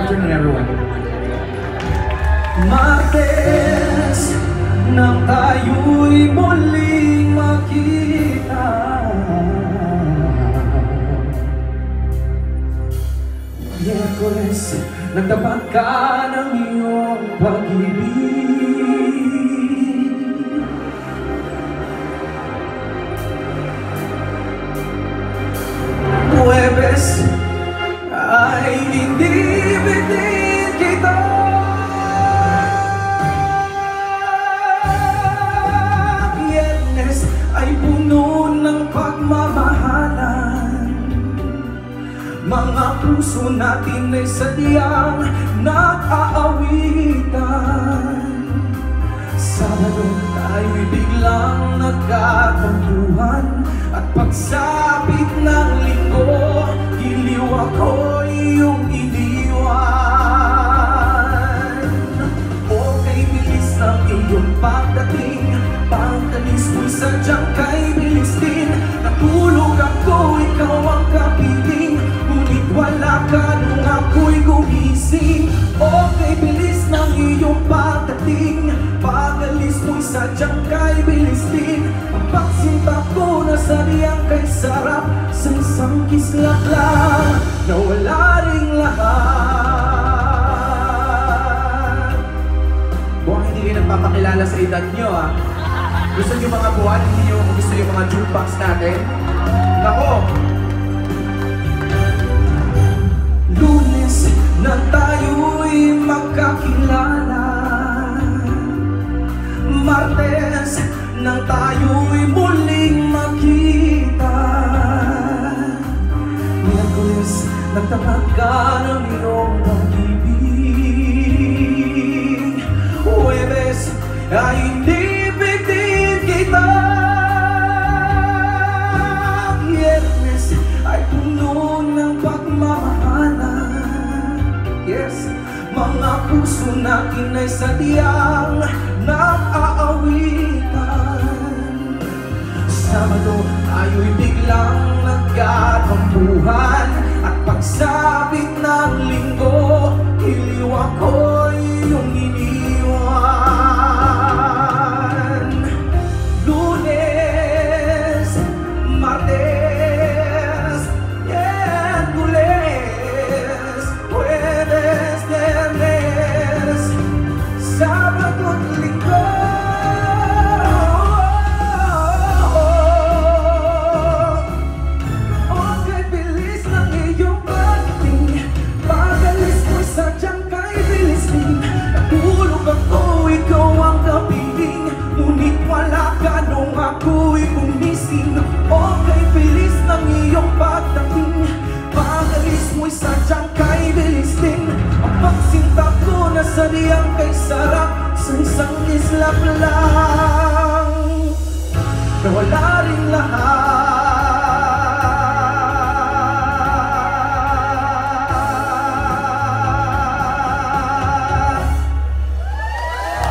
afternoon, everyone. Martes nang tayo'y muling makita, Miyerkules, nagtapat ka ng iyong pag-ibig. Huwebes ay hindi bitin kita. Biyernes ay puno ng pagmamahalan. Mga puso natin ay sadyang nag-aawitan. Sabado tayo'y biglang nagkatampuhan, at pagsapit ng linggo, giliw ako iyong iniwan. Okay, bilis ng iyong pagdating, pagdalis mo'y sadyang kay bilis din. Natulog ako, ikaw ang kapiling, ngunit wala ka nung ako'y gumising. Okay, bilis ng iyong pagdating, pagalis mo'y sadyang kay bilis din. Ang pagsinta ko na sariyang kay sarap, sa isang kislap lang na wala ring lahat. Kung hindi kayo nagpapakilala sa edad nyo, gusto nyo mga buwan, hindi nyo gusto yung mga jukebox natin? Nako! Lunes na tayo'y magkakilala, Martes nang tayo'y muling makita, Miyerkules, nagtapat ka ng iyong pag-ibig. Huwebes ay hindi bitin kita. Biyernes ay puno ng pagmamahalan. Yes, mga puso natin ay sadyang nag-aawitan. Sabado tayo'y biglang nagkatampuhan, at pagsapit ng linggo, iliw ako'y iyong iniwan. Lunes, Martes, Miyerkules, Huwebes, Biyernes, Sabado't Linggo. Okay, bilis ng iyong pagdating, pagalis mo'y sadyang kay bilis din. Natulog ako, ikaw ang kapiling, ngunit wala ka nung ako'y gumising. Okay, bilis ng iyong pagdating, pagalis mo'y sadyang kay bilis din. Ang pagsinta ko na sariyang kay sarap, sa isang kislap lang na wala ring lahat.